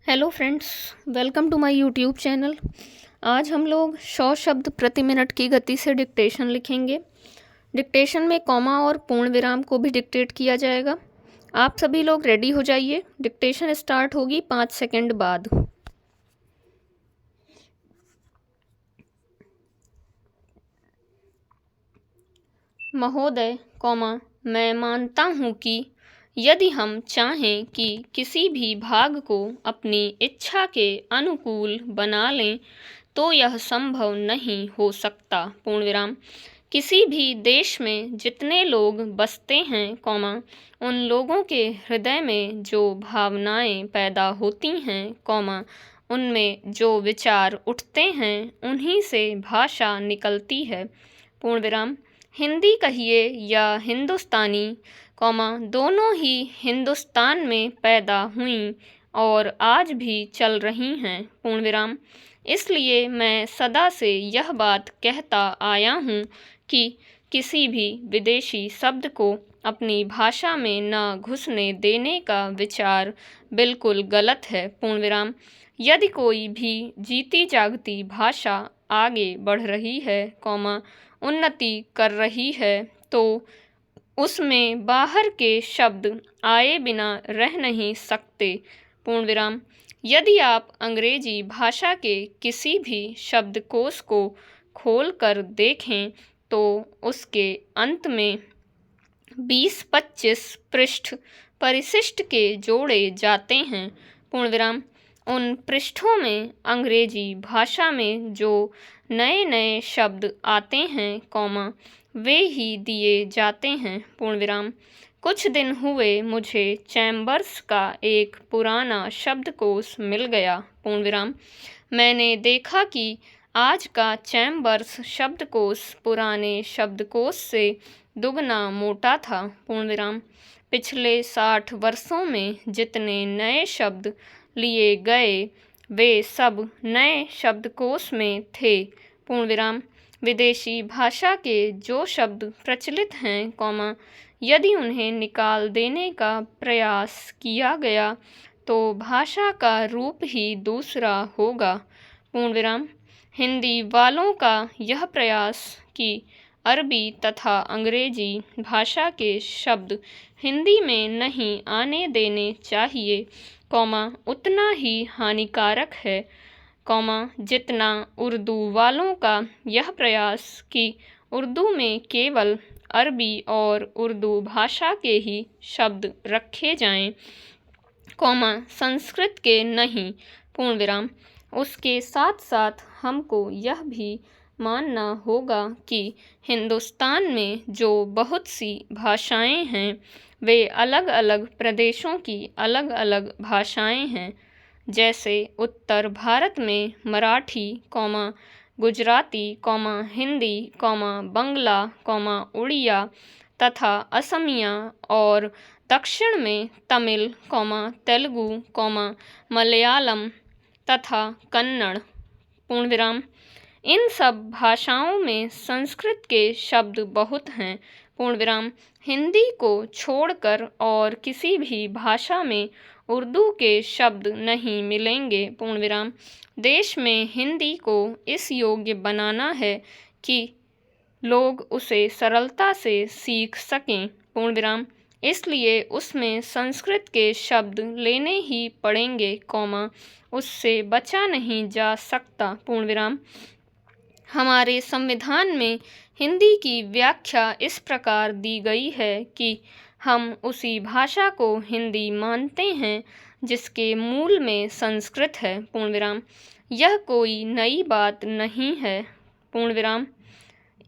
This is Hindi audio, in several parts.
Hello friends, welcome to my YouTube channel. आज हम लोग 100 शब्द प्रति मिनट की गति से डिक्टेशन लिखेंगे। डिक्टेशन में कॉमा और पूर्ण विराम को भी डिक्टेट किया जाएगा। आप सभी लोग रेडी हो जाइए। डिक्टेशन स्टार्ट होगी 5 सेकंड बाद। महोदय, कॉमा, मैं मानता हूँ कि यदि हम चाहें कि किसी भी भाग को अपनी इच्छा के अनुकूल बना लें तो यह संभव नहीं हो सकता। पूर्ण विराम। किसी भी देश में जितने लोग बसते हैं, कॉमा, उन लोगों के हृदय में जो भावनाएं पैदा होती हैं, कॉमा, उनमें जो विचार उठते हैं, उन्हीं से भाषा निकलती है। पूर्ण विराम। हिंदी कहिए या हिंदुस्तानी, कॉमा, दोनों ही हिंदुस्तान में पैदा हुई और आज भी चल रही हैं। पूर्ण विराम। इसलिए मैं सदा से यह बात कहता आया हूँ कि किसी भी विदेशी शब्द को अपनी भाषा में न घुसने देने का विचार बिल्कुल गलत है। पूर्ण विराम। यदि कोई भी जीती जागती भाषा आगे बढ़ रही है, कॉमा, उन्नति कर रही है, तो उसमें बाहर के शब्द आए बिना रह नहीं सकते। पूर्ण विराम। यदि आप अंग्रेजी भाषा के किसी भी शब्दकोश को खोल कर देखें तो उसके अंत में 20-25 पृष्ठ परिशिष्ट के जोड़े जाते हैं। पूर्ण विराम। उन पृष्ठों में अंग्रेजी भाषा में जो नए नए शब्द आते हैं, कॉमा, वे ही दिए जाते हैं। पूर्ण विराम। कुछ दिन हुए मुझे चैम्बर्स का एक पुराना शब्दकोश मिल गया। पूर्ण विराम। मैंने देखा कि आज का चैम्बर्स शब्दकोश पुराने शब्दकोश से दुगना मोटा था। पूर्ण विराम। पिछले 60 वर्षों में जितने नए शब्द लिए गए वे सब नए शब्दकोश में थे। पूर्ण विराम। विदेशी भाषा के जो शब्द प्रचलित हैं, कॉमा, यदि उन्हें निकाल देने का प्रयास किया गया तो भाषा का रूप ही दूसरा होगा। पूर्ण विराम। हिंदी वालों का यह प्रयास कि अरबी तथा अंग्रेजी भाषा के शब्द हिंदी में नहीं आने देने चाहिए, कॉमा, उतना ही हानिकारक है, कॉमा, जितना उर्दू वालों का यह प्रयास कि उर्दू में केवल अरबी और उर्दू भाषा के ही शब्द रखे जाएं, कॉमा, संस्कृत के नहीं। पूर्ण विराम। उसके साथ साथ हमको यह भी मानना होगा कि हिंदुस्तान में जो बहुत सी भाषाएं हैं वे अलग अलग प्रदेशों की अलग अलग भाषाएं हैं। जैसे उत्तर भारत में Marathi, comma, Gujarati, comma, Hindi, comma, Bangla, comma, Oriya तथा असमिया, और दक्षिण में तमिल, कॉमा, तेलुगु, कॉमा, मलयालम तथा कन्नड़। पूर्ण विराम। इन सब भाषाओं में संस्कृत के शब्द बहुत हैं। पूर्ण विराम। हिंदी को छोड़कर और किसी भी भाषा में उर्दू के शब्द नहीं मिलेंगे। पूर्ण विराम। देश में हिंदी को इस योग्य बनाना है कि लोग उसे सरलता से सीख सकें। पूर्ण विराम। इसलिए उसमें संस्कृत के शब्द लेने ही पड़ेंगे, कॉमा, उससे बचा नहीं जा सकता। पूर्ण विराम। हमारे संविधान में हिंदी की व्याख्या इस प्रकार दी गई है कि हम उसी भाषा को हिंदी मानते हैं जिसके मूल में संस्कृत है। पूर्ण विराम। यह कोई नई बात नहीं है। पूर्ण विराम।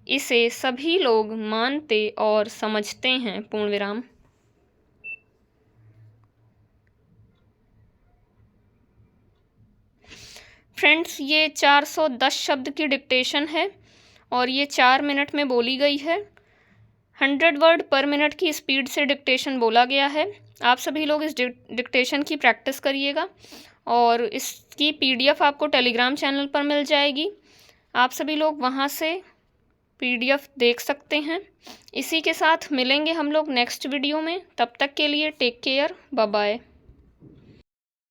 इसे सभी लोग मानते और समझते हैं। पूर्ण विराम। फ्रेंड्स, ये 410 शब्द की डिक्टेशन है और ये 4 मिनट में बोली गई है। 100 वर्ड पर मिनट की स्पीड से डिक्टेशन बोला गया है। आप सभी लोग इस डिक्टेशन की प्रैक्टिस करिएगा और इसकी PDF आपको टेलीग्राम चैनल पर मिल जाएगी। आप सभी लोग वहाँ से PDF देख सकते हैं। इसी के साथ मिलेंगे हम लोग नेक्स्ट वीडियो में। तब तक के लिए टेक केयर, बाय बाय।